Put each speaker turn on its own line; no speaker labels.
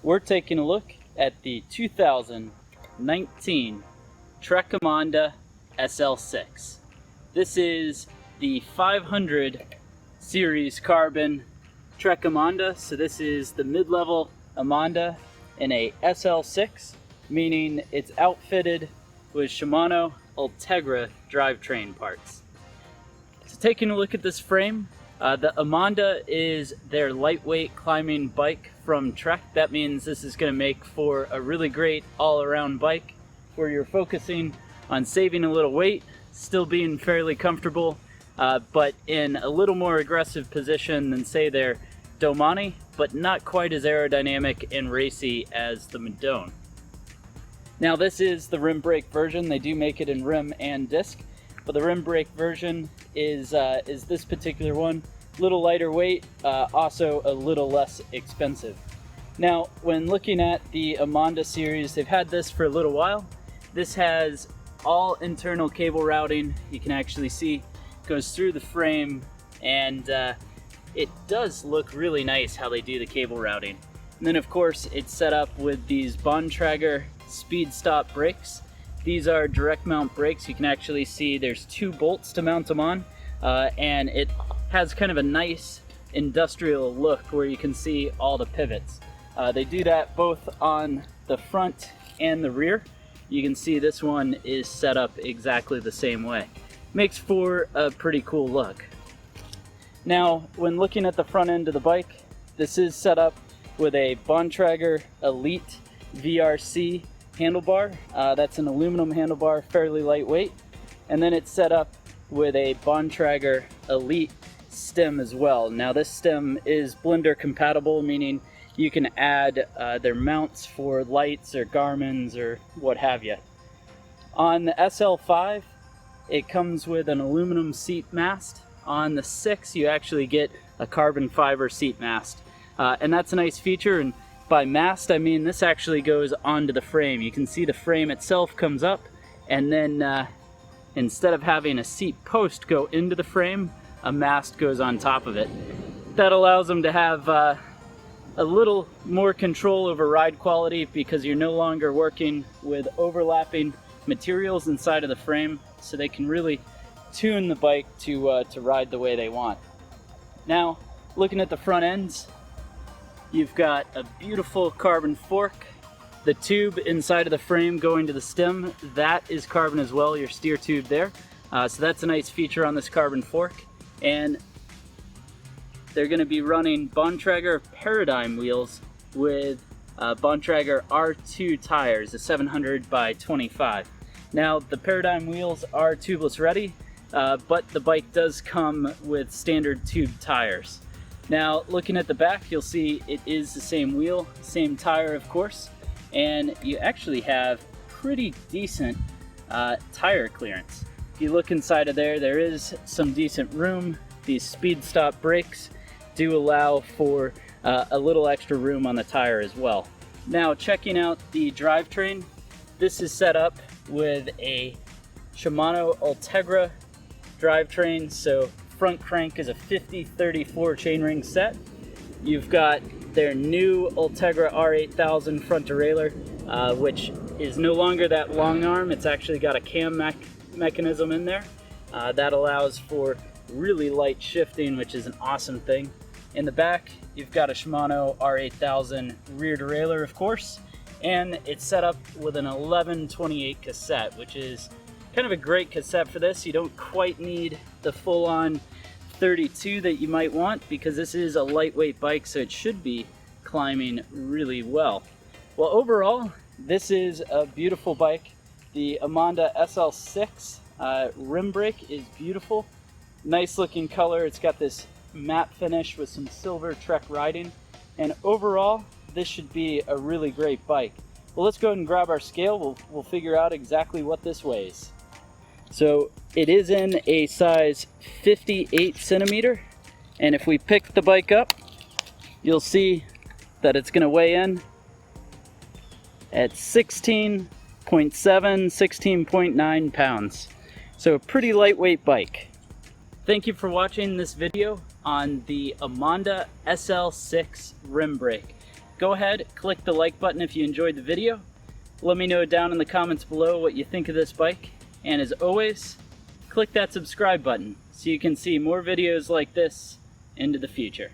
we're taking a look at the 2019 Trek Emonda SL6. This is the 500 series carbon Trek Emonda, so this is the mid-level Emonda in a SL6, meaning it's outfitted with Shimano Ultegra drivetrain parts. So taking a look at this frame, the Emonda is their lightweight climbing bike from Trek. That means this is going to make for a really great all-around bike where you're focusing on saving a little weight, still being fairly comfortable, but in a little more aggressive position than say their Domani, but not quite as aerodynamic and racy as the Madone. Now this is the rim brake version. They do make it in rim and disc, but the rim brake version is this particular one. A little lighter weight, also a little less expensive. Now when looking at the Emonda series, they've had this for a little while. This has all internal cable routing. You can actually see it goes through the frame, and it does look really nice how they do the cable routing. And then of course it's set up with these Bontrager Speedstop brakes. These are direct mount brakes. You can actually see there's two bolts to mount them on, and it has kind of a nice industrial look where you can see all the pivots. They do that both on the front and the rear. You can see this one is set up exactly the same way. Makes for a pretty cool look. Now, when looking at the front end of the bike, this is set up with a Bontrager Elite VRC handlebar. That's an aluminum handlebar, fairly lightweight. And then it's set up with a Bontrager Elite stem as well. Now this stem is blender compatible, meaning you can add their mounts for lights or Garmin's or what have you. On the SL5, it comes with an aluminum seat mast. On the 6, you actually get a carbon fiber seat mast. And that's a nice feature, and by mast I mean this actually goes onto the frame. You can see the frame itself comes up, and then instead of having a seat post go into the frame, a mast goes on top of it. That allows them to have a little more control over ride quality because you're no longer working with overlapping materials inside of the frame, so they can really tune the bike to ride the way they want. Now, looking at the front ends, you've got a beautiful carbon fork. The tube inside of the frame going to the stem, that is carbon as well, your steer tube there. So that's a nice feature on this carbon fork. And they're going to be running Bontrager Paradigm wheels with Bontrager R2 tires, the 700 by 25. Now the Paradigm wheels are tubeless ready, but the bike does come with standard tube tires. Now looking at the back, you'll see it is the same wheel, same tire of course, and you actually have pretty decent tire clearance. If you look inside of there, there is some decent room. These Speedstop brakes do allow for a little extra room on the tire as well. Now checking out the drivetrain, this is set up with a Shimano Ultegra drivetrain, so front crank is a 50-34 chainring set. You've got their new Ultegra R8000 front derailleur, which is no longer that long arm. It's actually got a cam mechanism in there. That allows for really light shifting, which is an awesome thing. In the back, you've got a Shimano R8000 rear derailleur, of course, and it's set up with an 11/28 cassette, which is kind of a great cassette for this. You don't quite need the full-on 32 that you might want because this is a lightweight bike, so it should be climbing really well. Well, overall, this is a beautiful bike. The Emonda SL6 rim brake is beautiful. Nice looking color. It's got this matte finish with some silver Trek writing, and overall this should be a really great bike. Well, let's go ahead and grab our scale. We'll figure out exactly what this weighs. So it is in a size 58 centimeter, and if we pick the bike up, you'll see that it's going to weigh in at 16.7, 16.9 pounds. So a pretty lightweight bike. Thank you for watching this video on the Emonda SL6 rim brake. go ahead, click the like button if you enjoyed the video. Let me know down in the comments below what you think of this bike. And as always, click that subscribe button so you can see more videos like this into the future.